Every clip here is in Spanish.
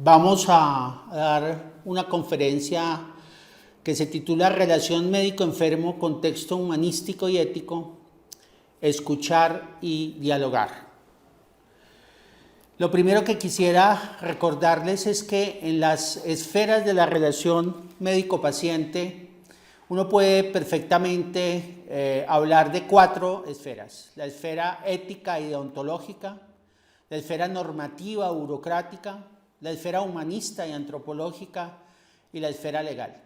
Vamos a dar una conferencia que se titula Relación médico-enfermo, contexto humanístico y ético, escuchar y dialogar. Lo primero que quisiera recordarles es que en las esferas de la relación médico-paciente uno puede perfectamente hablar de 4 esferas: la esfera ética y deontológica, la esfera normativa burocrática, la esfera humanista y antropológica y la esfera legal.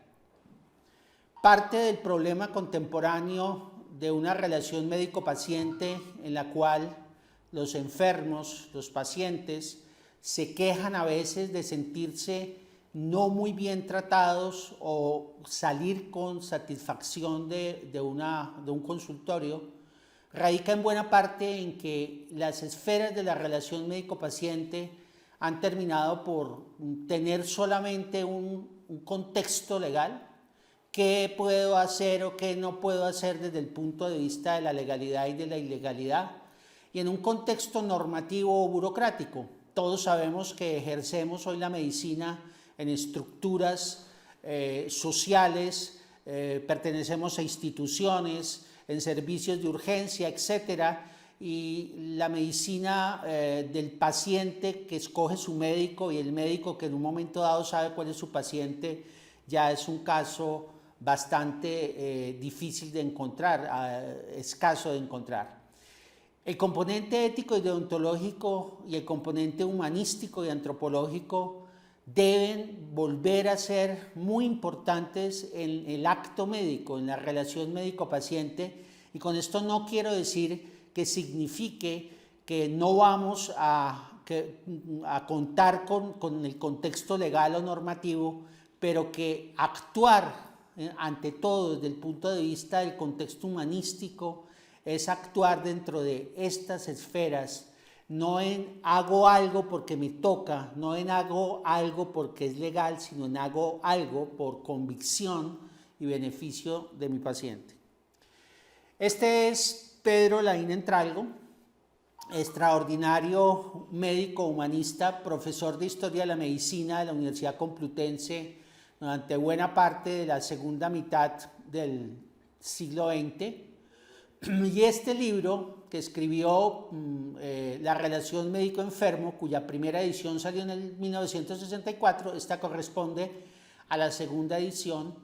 Parte del problema contemporáneo de una relación médico-paciente en la cual los enfermos, los pacientes, se quejan a veces de sentirse no muy bien tratados o salir con satisfacción de un consultorio, radica en buena parte en que las esferas de la relación médico-paciente han terminado por tener solamente un contexto legal. ¿Qué puedo hacer o qué no puedo hacer desde el punto de vista de la legalidad y de la ilegalidad? Y en un contexto normativo o burocrático. Todos sabemos que ejercemos hoy la medicina en estructuras sociales, pertenecemos a instituciones, en servicios de urgencia, etcétera, y la medicina del paciente que escoge su médico y el médico que en un momento dado sabe cuál es su paciente, ya es un caso bastante difícil de encontrar, escaso de encontrar. El componente ético y deontológico y el componente humanístico y antropológico deben volver a ser muy importantes en el acto médico, en la relación médico-paciente, y con esto no quiero decir que signifique que no vamos a contar con el contexto legal o normativo, pero que actuar ante todo desde el punto de vista del contexto humanístico es actuar dentro de estas esferas, no en hago algo porque me toca, no en hago algo porque es legal, sino en hago algo por convicción y beneficio de mi paciente. Este es Pedro Laín Entralgo, extraordinario médico humanista, profesor de Historia de la Medicina de la Universidad Complutense durante buena parte de la segunda mitad del siglo XX. Y este libro que escribió, La relación médico-enfermo, cuya primera edición salió en el 1964, esta corresponde a la segunda edición.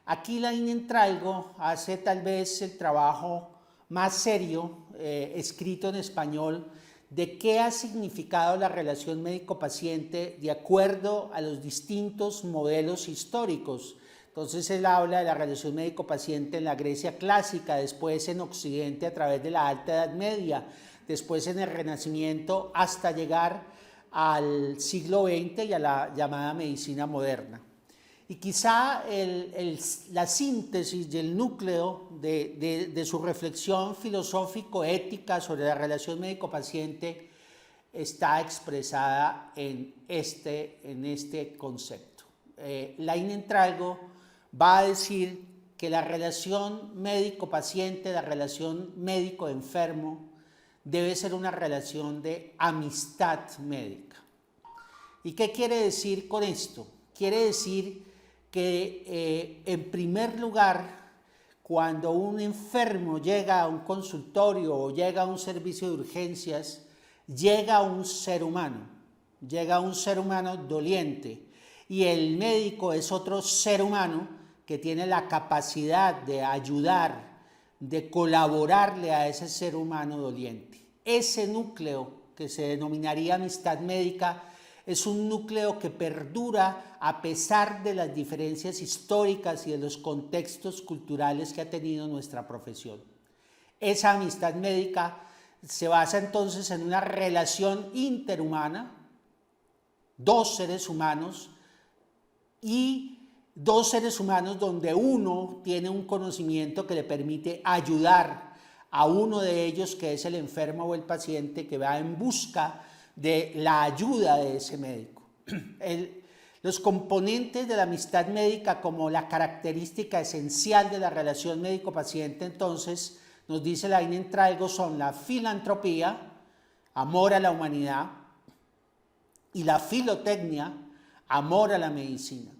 Aquí Laín Entralgo hace tal vez el trabajo más serio, escrito en español, de qué ha significado la relación médico-paciente de acuerdo a los distintos modelos históricos. Entonces él habla de la relación médico-paciente en la Grecia clásica, después en Occidente a través de la Alta Edad Media, después en el Renacimiento hasta llegar al siglo XX y a la llamada medicina moderna. Y quizá la síntesis y el núcleo de su reflexión filosófico-ética sobre la relación médico-paciente está expresada en este concepto. Laín Entralgo va a decir que la relación médico-paciente, la relación médico-enfermo, debe ser una relación de amistad médica. ¿Y qué quiere decir con esto? Quiere decir que en primer lugar, cuando un enfermo llega a un consultorio o llega a un servicio de urgencias, llega un ser humano doliente, y el médico es otro ser humano que tiene la capacidad de ayudar, de colaborarle a ese ser humano doliente. Ese núcleo que se denominaría amistad médica es un núcleo que perdura a pesar de las diferencias históricas y de los contextos culturales que ha tenido nuestra profesión. Esa amistad médica se basa entonces en una relación interhumana, 2 seres humanos, y 2 seres humanos donde uno tiene un conocimiento que le permite ayudar a uno de ellos, que es el enfermo o el paciente, que va en busca de la ayuda de ese médico. Los componentes de la amistad médica como la característica esencial de la relación médico-paciente, entonces, nos dice Laín Entralgo, son la filantropía, amor a la humanidad, y la filotecnia, amor a la medicina.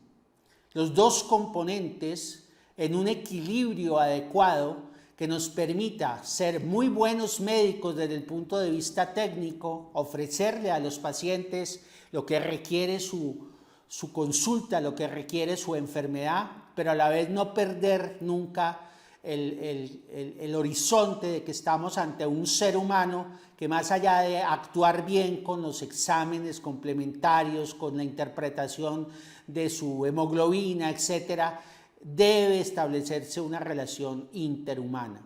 Los dos componentes en un equilibrio adecuado que nos permita ser muy buenos médicos desde el punto de vista técnico, ofrecerle a los pacientes lo que requiere su consulta, lo que requiere su enfermedad, pero a la vez no perder nunca el horizonte de que estamos ante un ser humano que, más allá de actuar bien con los exámenes complementarios, con la interpretación de su hemoglobina, etcétera, debe establecerse una relación interhumana.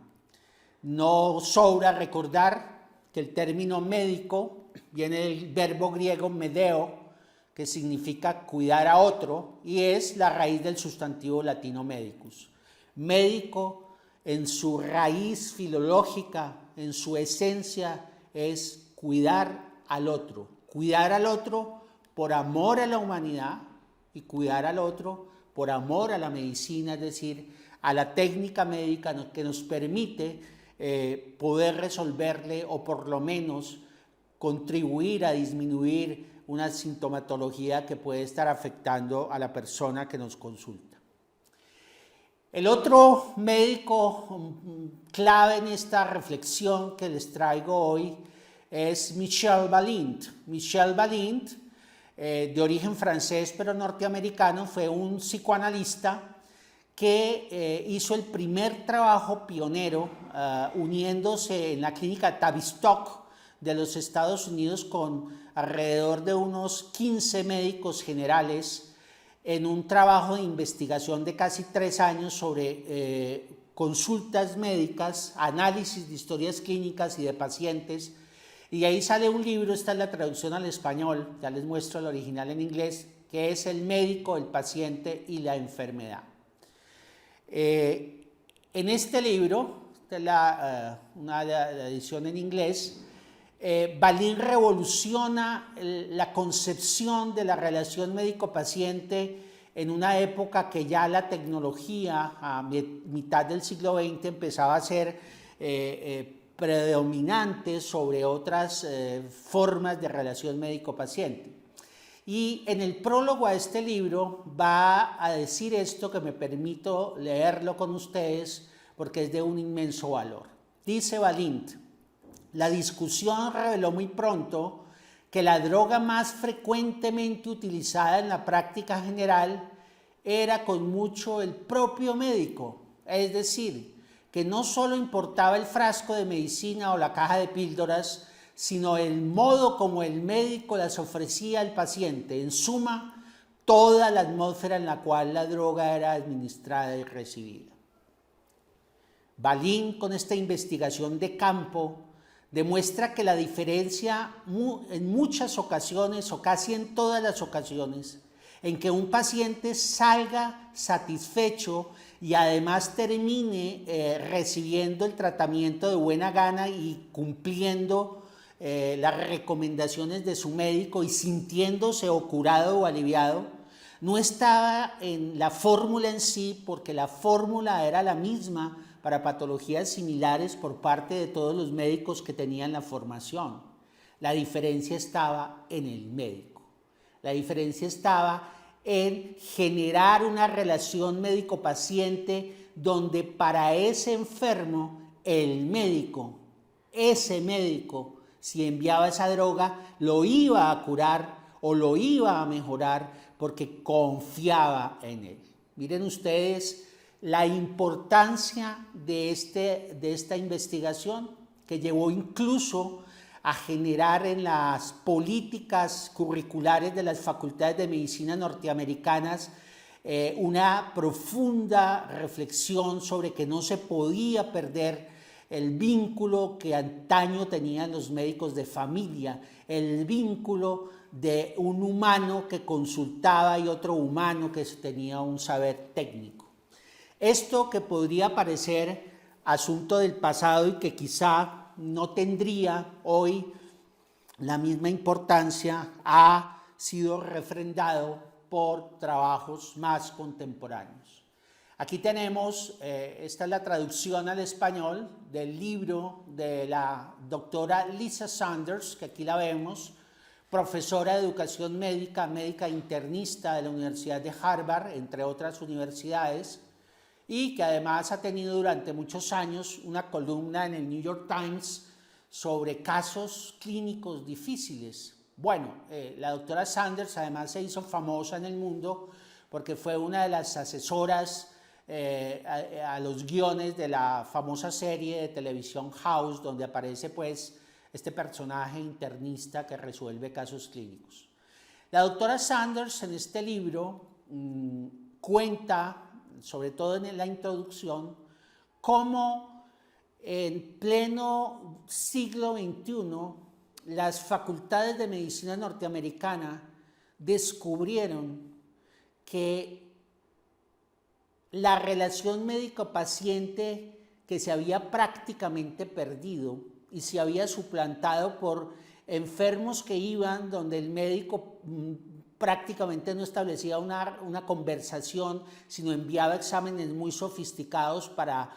No sobra recordar que el término médico viene del verbo griego medeo, que significa cuidar a otro, y es la raíz del sustantivo latino medicus. Médico, en su raíz filológica, en su esencia, es cuidar al otro por amor a la humanidad y cuidar al otro por amor a la medicina, es decir, a la técnica médica que nos permite poder resolverle o por lo menos contribuir a disminuir una sintomatología que puede estar afectando a la persona que nos consulta. El otro médico clave en esta reflexión que les traigo hoy es Michel Valint. Michel Valint, de origen francés pero norteamericano, fue un psicoanalista que hizo el primer trabajo pionero uniéndose en la clínica Tavistock de los Estados Unidos con alrededor de unos 15 médicos generales en un trabajo de investigación de casi 3 años sobre consultas médicas, análisis de historias clínicas y de pacientes. Y ahí sale un libro, esta es la traducción al español, ya les muestro el original en inglés, que es El médico, el paciente y la enfermedad. En este libro, esta es la edición en inglés, Valint revoluciona la concepción de la relación médico-paciente en una época que ya la tecnología a mitad del siglo XX empezaba a ser predominante sobre otras formas de relación médico-paciente. Y en el prólogo a este libro va a decir esto, que me permito leerlo con ustedes porque es de un inmenso valor. Dice Valint: la discusión reveló muy pronto que la droga más frecuentemente utilizada en la práctica general era con mucho el propio médico, es decir, que no solo importaba el frasco de medicina o la caja de píldoras, sino el modo como el médico las ofrecía al paciente, en suma, toda la atmósfera en la cual la droga era administrada y recibida. Valint, con esta investigación de campo, demuestra que la diferencia en muchas ocasiones, o casi en todas las ocasiones, en que un paciente salga satisfecho y además termine recibiendo el tratamiento de buena gana y cumpliendo las recomendaciones de su médico y sintiéndose o curado o aliviado, no estaba en la fórmula en sí, porque la fórmula era la misma para patologías similares por parte de todos los médicos que tenían la formación. La diferencia estaba en el médico. La diferencia estaba en generar una relación médico-paciente donde para ese enfermo, el médico, ese médico, si enviaba esa droga, lo iba a curar o lo iba a mejorar porque confiaba en él. Miren ustedes la importancia de esta investigación, que llevó incluso a generar en las políticas curriculares de las facultades de medicina norteamericanas una profunda reflexión sobre que no se podía perder el vínculo que antaño tenían los médicos de familia, el vínculo de un humano que consultaba y otro humano que tenía un saber técnico. Esto, que podría parecer asunto del pasado y que quizá no tendría hoy la misma importancia, ha sido refrendado por trabajos más contemporáneos. Aquí tenemos, esta es la traducción al español del libro de la doctora Lisa Sanders, que aquí la vemos, profesora de educación médica, médica internista de la Universidad de Harvard, entre otras universidades, y que además ha tenido durante muchos años una columna en el New York Times sobre casos clínicos difíciles. Bueno, la doctora Sanders además se hizo famosa en el mundo porque fue una de las asesoras a los guiones de la famosa serie de televisión House, donde aparece pues este personaje internista que resuelve casos clínicos. La doctora Sanders en este libro cuenta, sobre todo en la introducción, cómo en pleno siglo XXI las facultades de medicina norteamericana descubrieron que la relación médico-paciente que se había prácticamente perdido y se había suplantado por enfermos que iban donde el médico prácticamente no establecía una conversación, sino enviaba exámenes muy sofisticados para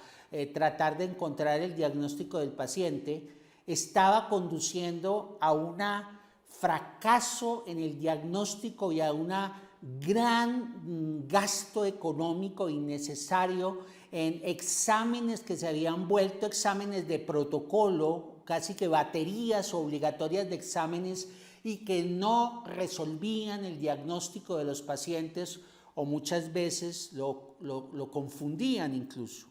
tratar de encontrar el diagnóstico del paciente, estaba conduciendo a un fracaso en el diagnóstico y a un gran gasto económico innecesario en exámenes que se habían vuelto exámenes de protocolo, casi que baterías obligatorias de exámenes y que no resolvían el diagnóstico de los pacientes o muchas veces lo confundían incluso.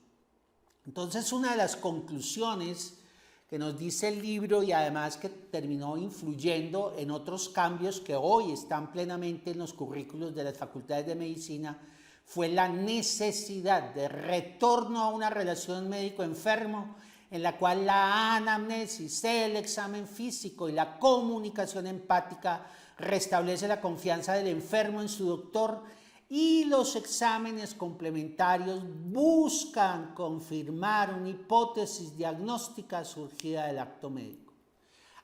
Entonces, una de las conclusiones que nos dice el libro y además que terminó influyendo en otros cambios que hoy están plenamente en los currículos de las facultades de medicina fue la necesidad de retorno a una relación médico-enfermo en la cual la anamnesis, el examen físico y la comunicación empática restablece la confianza del enfermo en su doctor y los exámenes complementarios buscan confirmar una hipótesis diagnóstica surgida del acto médico.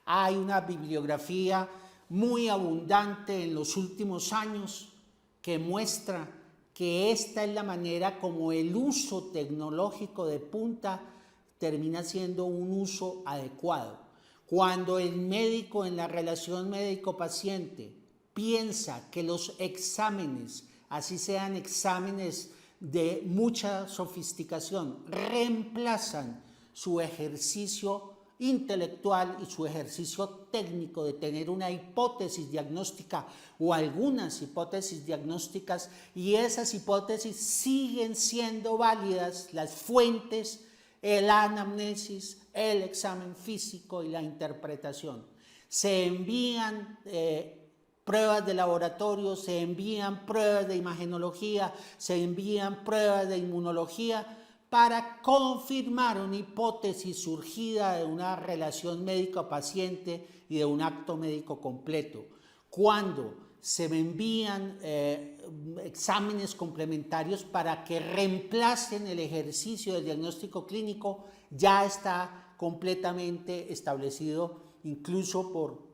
Hay una bibliografía muy abundante en los últimos años que muestra que esta es la manera como el uso tecnológico de punta termina siendo un uso adecuado. Cuando el médico en la relación médico-paciente piensa que los exámenes, así sean exámenes de mucha sofisticación, reemplazan su ejercicio intelectual y su ejercicio técnico de tener una hipótesis diagnóstica o algunas hipótesis diagnósticas, y esas hipótesis siguen siendo válidas, las fuentes, el anamnesis, el examen físico y la interpretación. Se envían pruebas de laboratorio, se envían pruebas de imagenología, se envían pruebas de inmunología para confirmar una hipótesis surgida de una relación médico-paciente y de un acto médico completo. Cuando se me envían exámenes complementarios para que reemplacen el ejercicio del diagnóstico clínico, ya está completamente establecido incluso por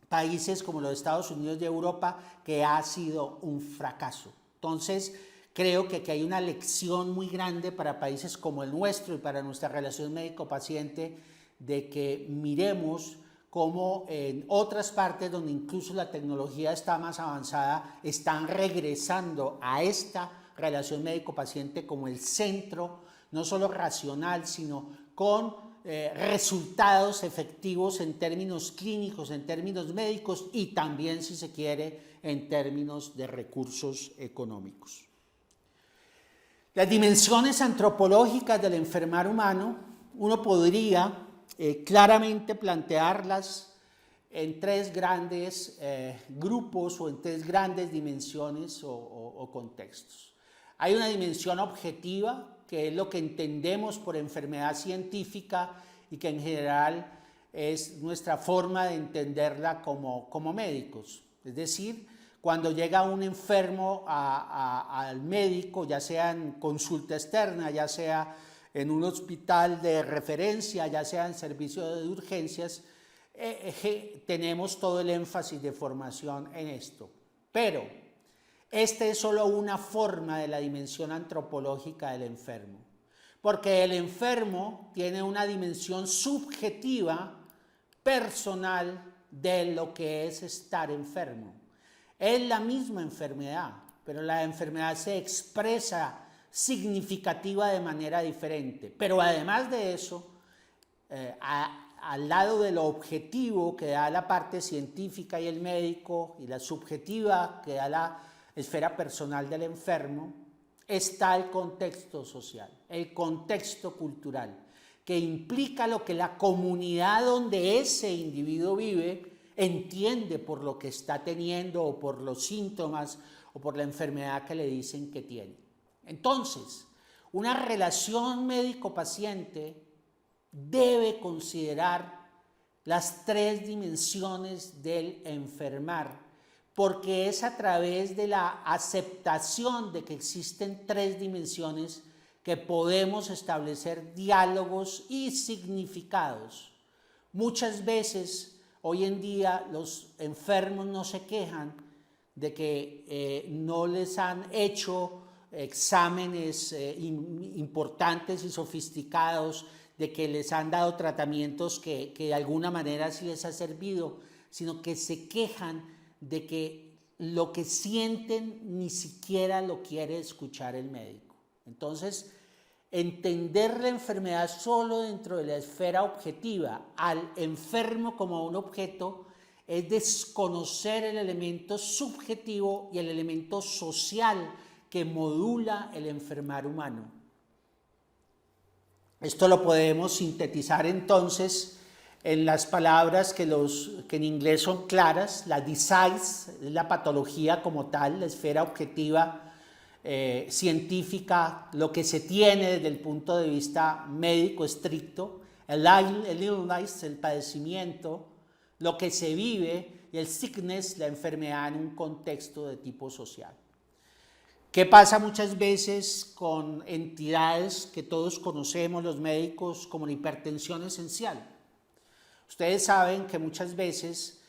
países como los Estados Unidos de Europa, que ha sido un fracaso. Entonces, creo que aquí hay una lección muy grande para países como el nuestro y para nuestra relación médico-paciente de que miremos cómo en otras partes donde incluso la tecnología está más avanzada, están regresando a esta relación médico-paciente como el centro, no solo racional, sino con resultados efectivos en términos clínicos, en términos médicos y también, si se quiere, en términos de recursos económicos. Las dimensiones antropológicas del enfermar humano, uno podría claramente plantearlas en tres grandes grupos o en tres grandes dimensiones o contextos. Hay una dimensión objetiva, que es lo que entendemos por enfermedad científica y que en general es nuestra forma de entenderla como médicos. Es decir, cuando llega un enfermo al médico, ya sea en consulta externa, ya sea en un hospital de referencia, ya sea en servicio de urgencias, tenemos todo el énfasis de formación en esto. Pero esta es solo una forma de la dimensión antropológica del enfermo, porque el enfermo tiene una dimensión subjetiva, personal, de lo que es estar enfermo. Es la misma enfermedad, pero la enfermedad se expresa significativa de manera diferente. Pero además de eso, al lado de lo objetivo que da la parte científica y el médico y la subjetiva que da la esfera personal del enfermo, está el contexto social, el contexto cultural, que implica lo que la comunidad donde ese individuo vive entiende por lo que está teniendo o por los síntomas o por la enfermedad que le dicen que tiene. Entonces, una relación médico-paciente debe considerar las tres dimensiones del enfermar, porque es a través de la aceptación de que existen tres dimensiones que podemos establecer diálogos y significados. Muchas veces, hoy en día, los enfermos no se quejan de que no les han hecho exámenes importantes y sofisticados, de que les han dado tratamientos que de alguna manera sí les ha servido, sino que se quejan de que lo que sienten ni siquiera lo quiere escuchar el médico. Entonces, entender la enfermedad solo dentro de la esfera objetiva, al enfermo como un objeto, es desconocer el elemento subjetivo y el elemento social que modula el enfermar humano. Esto lo podemos sintetizar entonces en las palabras que en inglés son claras. La disease es la patología como tal, la esfera objetiva científica, lo que se tiene desde el punto de vista médico estricto, el illness, el padecimiento, lo que se vive, y el sickness, la enfermedad en un contexto de tipo social. ¿Qué pasa muchas veces con entidades que todos conocemos los médicos como la hipertensión esencial? Ustedes saben que muchas veces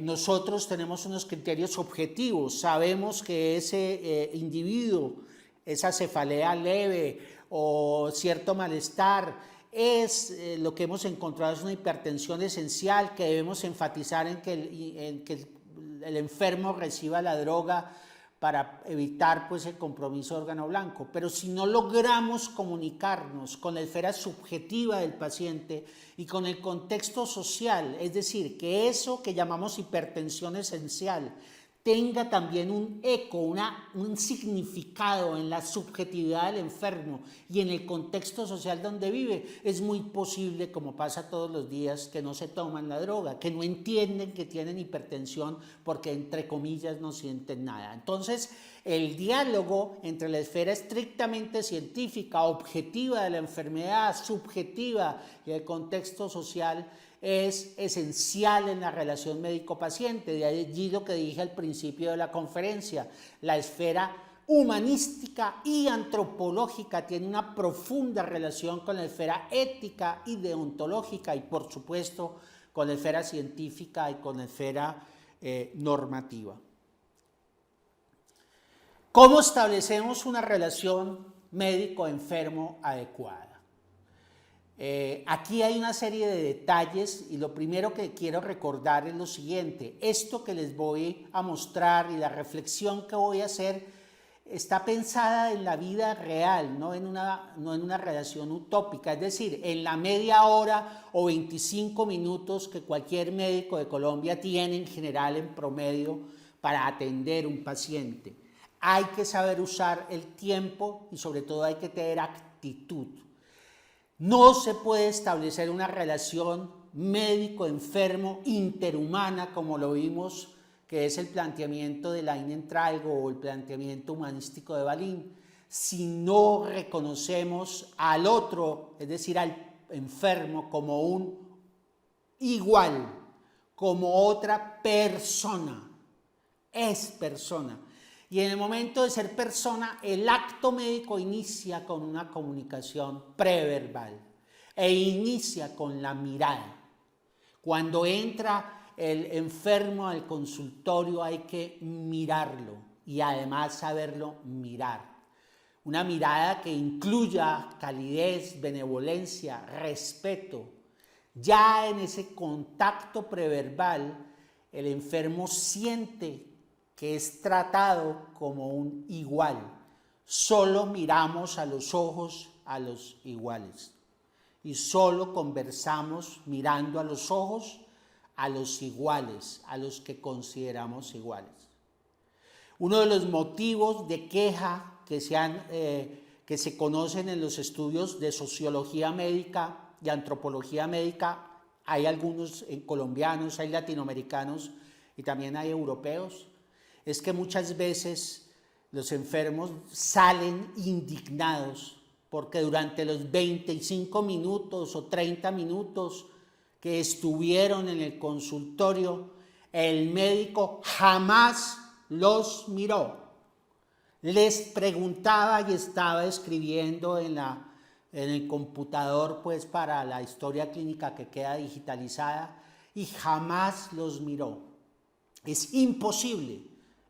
nosotros tenemos unos criterios objetivos, sabemos que ese individuo, esa cefalea leve o cierto malestar, es lo que hemos encontrado es una hipertensión esencial, que debemos enfatizar en que el enfermo reciba la droga para evitar pues el compromiso de órgano blanco. Pero si no logramos comunicarnos con la esfera subjetiva del paciente y con el contexto social, es decir, que eso que llamamos hipertensión esencial tenga también un eco, un significado en la subjetividad del enfermo y en el contexto social donde vive, es muy posible, como pasa todos los días, que no se toman la droga, que no entienden que tienen hipertensión porque entre comillas no sienten nada. Entonces, el diálogo entre la esfera estrictamente científica, objetiva de la enfermedad, subjetiva y el contexto social es esencial en la relación médico-paciente. De allí lo que dije al principio de la conferencia, la esfera humanística y antropológica tiene una profunda relación con la esfera ética y deontológica y por supuesto con la esfera científica y con la esfera normativa. ¿Cómo establecemos una relación médico-enfermo adecuada? Aquí hay una serie de detalles y lo primero que quiero recordar es lo siguiente: esto que les voy a mostrar y la reflexión que voy a hacer está pensada en la vida real, no en una relación utópica, es decir, en la media hora o 25 minutos que cualquier médico de Colombia tiene en general en promedio para atender un paciente. Hay que saber usar el tiempo y sobre todo hay que tener actitud. No se puede establecer una relación médico-enfermo interhumana como lo vimos, que es el planteamiento de Leinentrailgo o el planteamiento humanístico de Balin, si no reconocemos al otro, es decir, al enfermo, como un igual, como otra persona. Es persona. Y en el momento de ser persona, el acto médico inicia con una comunicación preverbal e inicia con la mirada. Cuando entra el enfermo al consultorio hay que mirarlo y además saberlo mirar. Una mirada que incluya calidez, benevolencia, respeto, Ya en ese contacto preverbal, el enfermo siente que es tratado como un igual. Solo miramos a los ojos a los iguales y solo conversamos mirando a los ojos a los iguales, a los que consideramos iguales. Uno de los motivos de queja que se conocen en los estudios de sociología médica y antropología médica, hay algunos colombianos, hay latinoamericanos y también hay europeos, es que muchas veces los enfermos salen indignados porque durante los 25 minutos o 30 minutos que estuvieron en el consultorio, el médico jamás los miró. Les preguntaba y estaba escribiendo en el computador, pues, para la historia clínica que queda digitalizada, y jamás los miró. Es imposible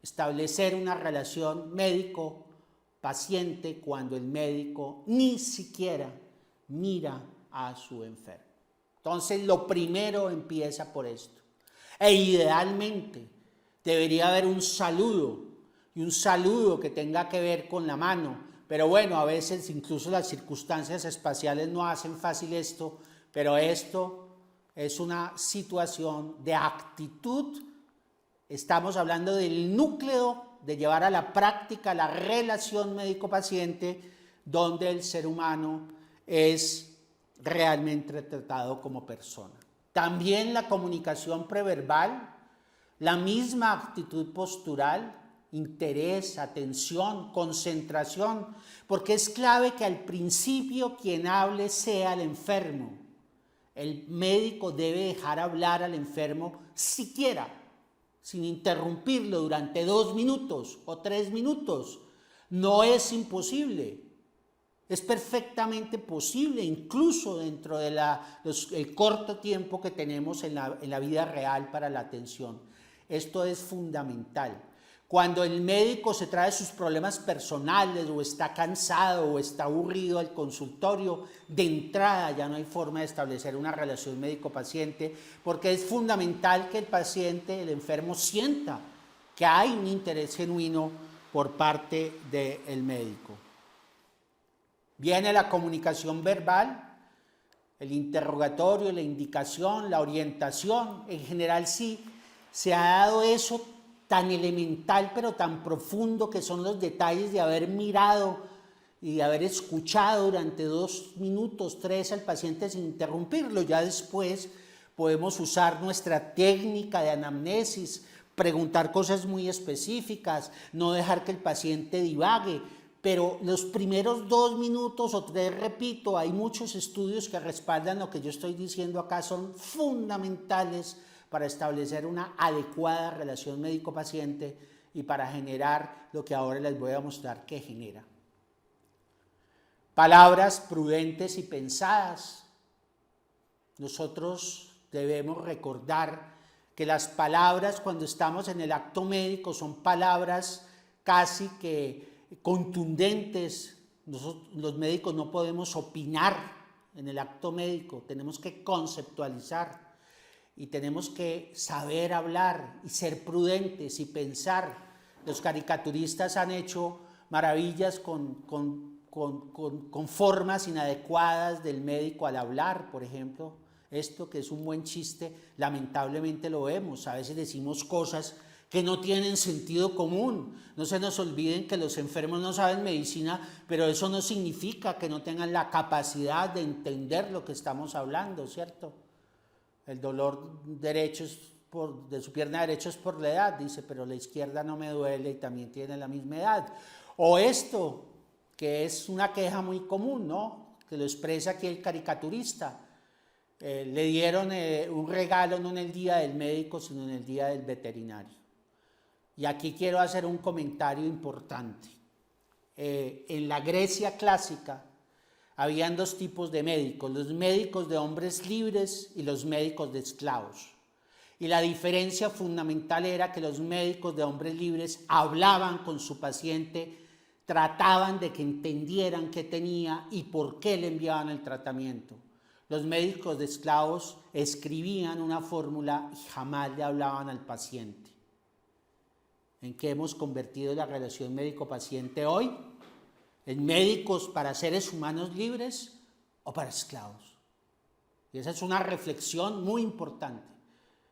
establecer una relación médico-paciente cuando el médico ni siquiera mira a su enfermo. Entonces, lo primero empieza por esto. E idealmente debería haber un saludo, y un saludo que tenga que ver con la mano. Pero bueno, a veces incluso las circunstancias espaciales no hacen fácil esto, pero esto es una situación de actitud. Estamos hablando del núcleo de llevar a la práctica la relación médico-paciente, donde el ser humano es realmente tratado como persona. También la comunicación preverbal, la misma actitud postural, interés, atención, concentración, porque es clave que al principio quien hable sea el enfermo. El médico debe dejar hablar al enfermo siquiera, sin interrumpirlo durante 2 minutos o 3 minutos. No es imposible. Es perfectamente posible, incluso dentro de el corto tiempo que tenemos en la vida real para la atención. Esto es fundamental. Cuando el médico se trae sus problemas personales o está cansado o está aburrido al consultorio, de entrada ya no hay forma de establecer una relación médico-paciente, porque es fundamental que el paciente, el enfermo, sienta que hay un interés genuino por parte del médico. Viene la comunicación verbal, el interrogatorio, la indicación, la orientación. En general sí se ha dado eso tan elemental pero tan profundo, que son los detalles de haber mirado y de haber escuchado durante 2 minutos, 3 al paciente sin interrumpirlo. Ya después podemos usar nuestra técnica de anamnesis, preguntar cosas muy específicas, no dejar que el paciente divague. Pero los primeros 2 minutos o 3, repito, hay muchos estudios que respaldan lo que yo estoy diciendo acá, son fundamentales para establecer una adecuada relación médico-paciente y para generar lo que ahora les voy a mostrar que genera. Palabras prudentes y pensadas. Nosotros debemos recordar que las palabras cuando estamos en el acto médico son palabras casi que contundentes. Nosotros, los médicos, no podemos opinar en el acto médico, tenemos que conceptualizar y tenemos que saber hablar y ser prudentes y pensar. Los caricaturistas han hecho maravillas con formas inadecuadas del médico al hablar, por ejemplo. Esto que es un buen chiste, lamentablemente lo vemos. A veces decimos cosas que no tienen sentido común. No se nos olviden que los enfermos no saben medicina, pero eso no significa que no tengan la capacidad de entender lo que estamos hablando, ¿cierto? El dolor derecho de su pierna derecha es por la edad, dice, pero la izquierda no me duele y también tiene la misma edad. O esto, que es una queja muy común, ¿no? Que lo expresa aquí el caricaturista. Le dieron un regalo no en el día del médico, sino en el día del veterinario. Y aquí quiero hacer un comentario importante. En la Grecia clásica habían 2 tipos de médicos, los médicos de hombres libres y los médicos de esclavos. Y la diferencia fundamental era que los médicos de hombres libres hablaban con su paciente, trataban de que entendieran qué tenía y por qué le enviaban el tratamiento. Los médicos de esclavos escribían una fórmula y jamás le hablaban al paciente. ¿En qué hemos convertido la relación médico-paciente hoy? ¿En médicos para seres humanos libres o para esclavos? Y esa es una reflexión muy importante.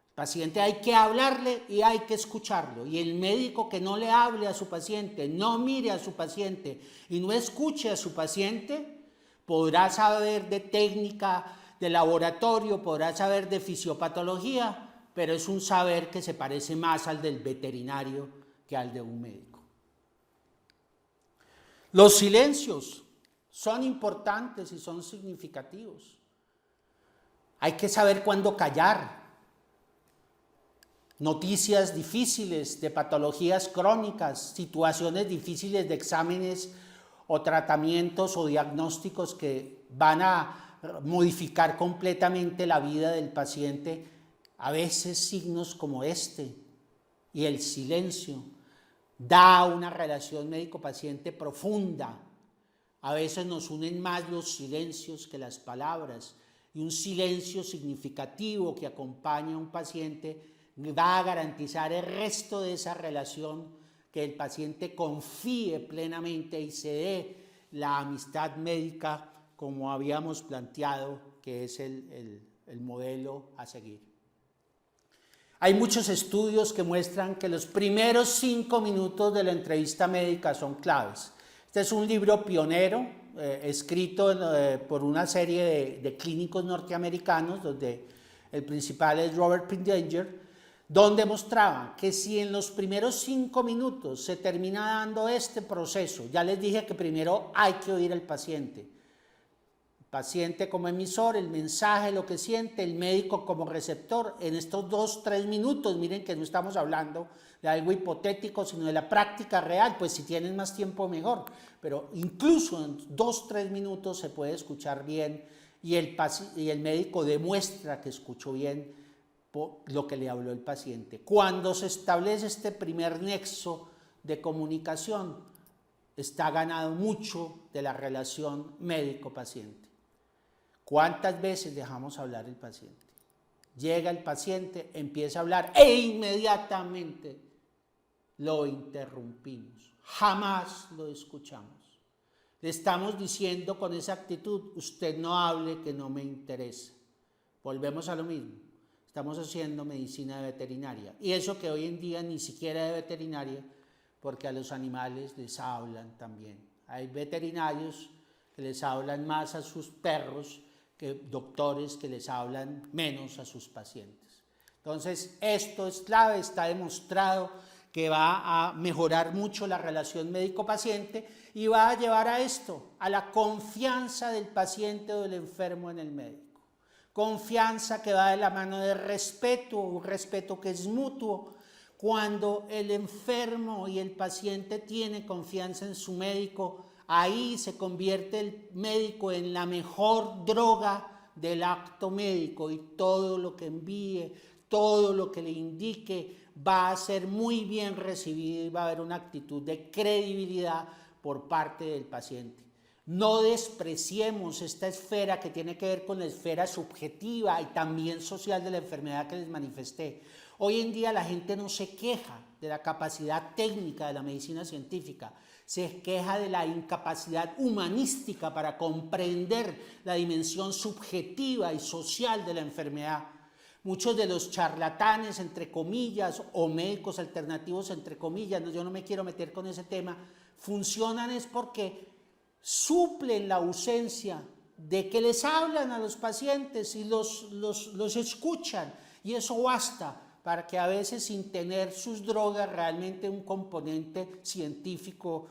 El paciente hay que hablarle y hay que escucharlo. Y el médico que no le hable a su paciente, no mire a su paciente y no escuche a su paciente, podrá saber de técnica, de laboratorio, podrá saber de fisiopatología, pero es un saber que se parece más al del veterinario que al de un médico. Los silencios son importantes y son significativos. Hay que saber cuándo callar. Noticias difíciles de patologías crónicas, situaciones difíciles de exámenes o tratamientos o diagnósticos que van a modificar completamente la vida del paciente, a veces signos como este y el silencio da una relación médico-paciente profunda. A veces nos unen más los silencios que las palabras, y un silencio significativo que acompaña a un paciente va a garantizar el resto de esa relación, que el paciente confíe plenamente y se dé la amistad médica como habíamos planteado, que es el modelo a seguir. Hay muchos estudios que muestran que los primeros 5 minutos de la entrevista médica son claves. Este es un libro pionero, escrito por una serie de clínicos norteamericanos, donde el principal es Robert Pindanger, donde mostraban que si en los primeros 5 minutos se termina dando este proceso, ya les dije que primero hay que oír al paciente como emisor, el mensaje, lo que siente, el médico como receptor, en estos 2-3 minutos, miren que no estamos hablando de algo hipotético, sino de la práctica real, pues si tienen más tiempo mejor, pero incluso en 2-3 minutos se puede escuchar bien y el médico demuestra que escuchó bien lo que le habló el paciente. Cuando se establece este primer nexo de comunicación, está ganado mucho de la relación médico-paciente. ¿Cuántas veces dejamos hablar al paciente? Llega el paciente, empieza a hablar e inmediatamente lo interrumpimos. Jamás lo escuchamos. Le estamos diciendo con esa actitud, usted no hable, que no me interesa. Volvemos a lo mismo. Estamos haciendo medicina de veterinaria. Y eso que hoy en día ni siquiera de veterinaria, porque a los animales les hablan también. Hay veterinarios que les hablan más a sus perros que doctores que les hablan menos a sus pacientes. Entonces, esto es clave, está demostrado que va a mejorar mucho la relación médico-paciente y va a llevar a esto, a la confianza del paciente o del enfermo en el médico. Confianza que va de la mano de respeto, un respeto que es mutuo. Cuando el enfermo y el paciente tienen confianza en su médico, ahí se convierte el médico en la mejor droga del acto médico, y todo lo que envíe, todo lo que le indique va a ser muy bien recibido y va a haber una actitud de credibilidad por parte del paciente. No despreciemos esta esfera que tiene que ver con la esfera subjetiva y también social de la enfermedad que les manifesté. Hoy en día la gente no se queja de la capacidad técnica de la medicina científica, se queja de la incapacidad humanística para comprender la dimensión subjetiva y social de la enfermedad. Muchos de los charlatanes, entre comillas, o médicos alternativos, entre comillas, yo no me quiero meter con ese tema, funcionan es porque suplen la ausencia de que les hablan a los pacientes y los escuchan, y eso basta para que a veces, sin tener sus drogas realmente un componente científico,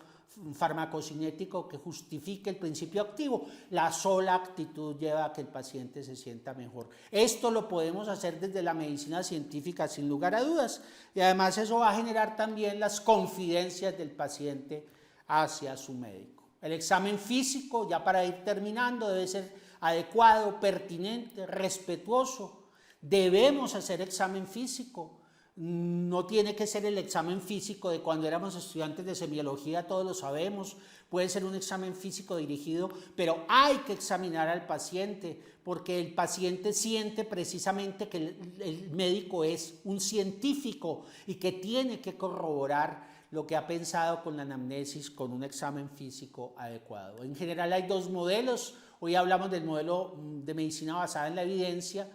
farmacocinético que justifique el principio activo, la sola actitud lleva a que el paciente se sienta mejor. Esto lo podemos hacer desde la medicina científica sin lugar a dudas, y además eso va a generar también las confidencias del paciente hacia su médico. El examen físico, ya para ir terminando, debe ser adecuado, pertinente, respetuoso. Debemos hacer examen físico. No tiene que ser el examen físico de cuando éramos estudiantes de semiología, todos lo sabemos, puede ser un examen físico dirigido, pero hay que examinar al paciente porque el paciente siente precisamente que el médico es un científico y que tiene que corroborar lo que ha pensado con la anamnesis, con un examen físico adecuado. En general hay dos modelos, hoy hablamos del modelo de medicina basada en la evidencia,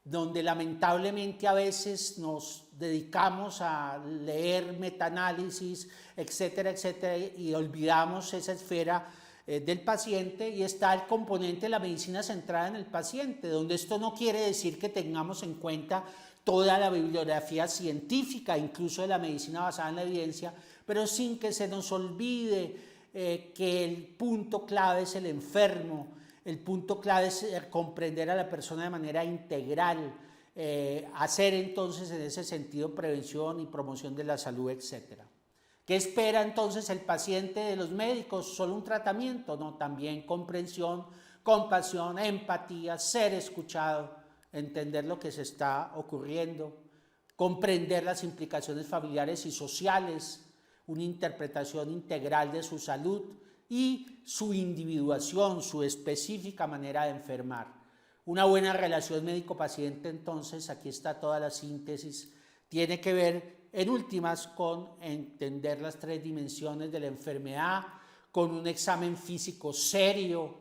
donde lamentablemente a veces nos dedicamos a leer metaanálisis, etcétera, etcétera, y olvidamos esa esfera del paciente, y está el componente de la medicina centrada en el paciente, donde esto no quiere decir que tengamos en cuenta toda la bibliografía científica, incluso de la medicina basada en la evidencia, pero sin que se nos olvide que el punto clave es el enfermo. El punto clave es comprender a la persona de manera integral, hacer entonces en ese sentido prevención y promoción de la salud, etc. ¿Qué espera entonces el paciente de los médicos? ¿Solo un tratamiento? No, también comprensión, compasión, empatía, ser escuchado, entender lo que se está ocurriendo, comprender las implicaciones familiares y sociales, una interpretación integral de su salud y su individuación, su específica manera de enfermar. Una buena relación médico-paciente, entonces, aquí está toda la síntesis, tiene que ver en últimas con entender las tres dimensiones de la enfermedad, con un examen físico serio,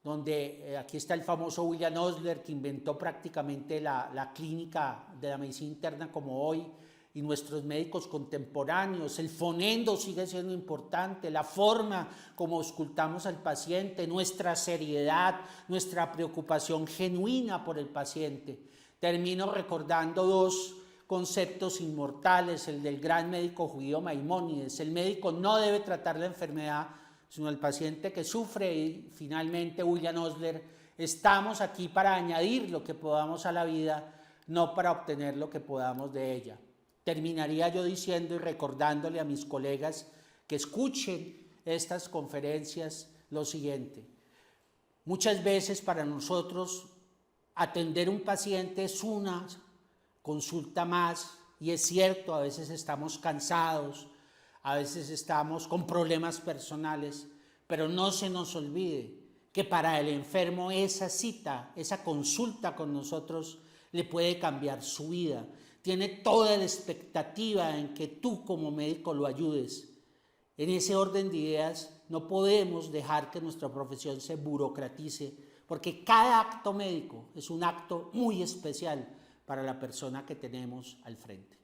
donde aquí está el famoso William Osler, que inventó prácticamente la clínica de la medicina interna como hoy, y nuestros médicos contemporáneos. El fonendo sigue siendo importante, la forma como auscultamos al paciente, nuestra seriedad, nuestra preocupación genuina por el paciente. Termino recordando dos conceptos inmortales, el del gran médico judío Maimónides: el médico no debe tratar la enfermedad, sino el paciente que sufre. Y finalmente William Osler: estamos aquí para añadir lo que podamos a la vida, no para obtener lo que podamos de ella. Terminaría yo diciendo y recordándole a mis colegas que escuchen estas conferencias lo siguiente: muchas veces para nosotros atender un paciente es una consulta más, y es cierto, a veces estamos cansados, a veces estamos con problemas personales, pero no se nos olvide que para el enfermo esa cita, esa consulta con nosotros le puede cambiar su vida. Tiene toda la expectativa en que tú como médico lo ayudes. En ese orden de ideas, no podemos dejar que nuestra profesión se burocratice, porque cada acto médico es un acto muy especial para la persona que tenemos al frente.